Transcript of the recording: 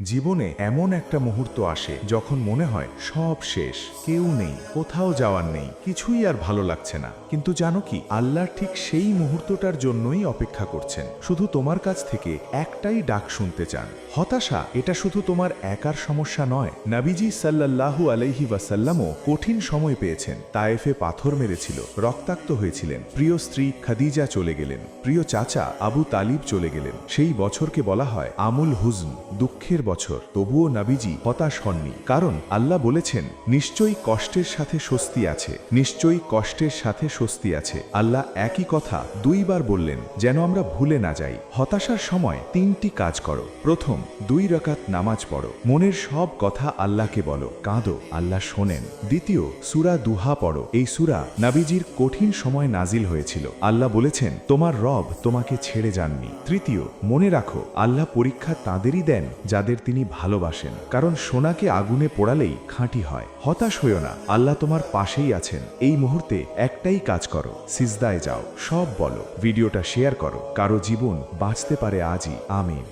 জীবনে এমন একটা মুহূর্ত আসে যখন মনে হয় সব শেষ, কেউ নেই, কোথাও যাওয়ার নেই, কিছুই আর ভালো লাগছে না। কিন্তু জানো কি, আল্লাহ ঠিক সেই মুহূর্তটার জন্যই অপেক্ষা করছেন। শুধু তোমার কাছ থেকে একটাই ডাক শুনতে চান। হতাশা এটা শুধু তোমার একার সমস্যা নয়। নবীজি সাল্লাল্লাহু আলাইহি ওয়াসাল্লামও কঠিন সময় পেয়েছেন। তায়েফে পাথর মেরেছিল, রক্তাক্ত হয়েছিলেন, প্রিয় স্ত্রী খাদিজা চলে গেলেন, প্রিয় চাচা আবু তালিব চলে গেলেন। সেই বছরকে বলা হয় আমুল হুজন, দুঃখের বছর। তবুও নবীজি হতাশ হননি, কারণ আল্লাহ বলেছেন নিশ্চয়ই কষ্টের সাথে স্বস্তি আছে, নিশ্চয়ই কষ্টের সাথে স্বস্তি আছে। আল্লাহ একই কথা দুইবার বললেন যেন আমরা ভুলে না যাই। হতাশার সময় তিনটি কাজ করো। প্রথম, 2 রাকাত নামাজ পড়ো, মনের সব কথা আল্লাহকে বলো, কাঁদো, আল্লাহ শোনেন। দ্বিতীয়, সূরা দুহা পড়ো। এই সূরা নবীজির কঠিন সময় নাজিল হয়েছিল। আল্লাহ বলেছেন তোমার রব তোমাকে ছেড়ে যাননি। তৃতীয়, মনে রাখো আল্লাহ পরীক্ষা তাদেরই দেন যাদের তিনি ভালোবাসেন, কারণ সোনাকে আগুনে পোড়ালেই খাঁটি হয়। হতাশ হইও না, আল্লাহ তোমার পাশেই আছেন। এই মুহূর্তে একটাই কাজ করো, সিজদায় যাও, সব বলো, ভিডিওটা শেয়ার করো। কারো জীবন বাঁচতে পারে আজই। আমিন।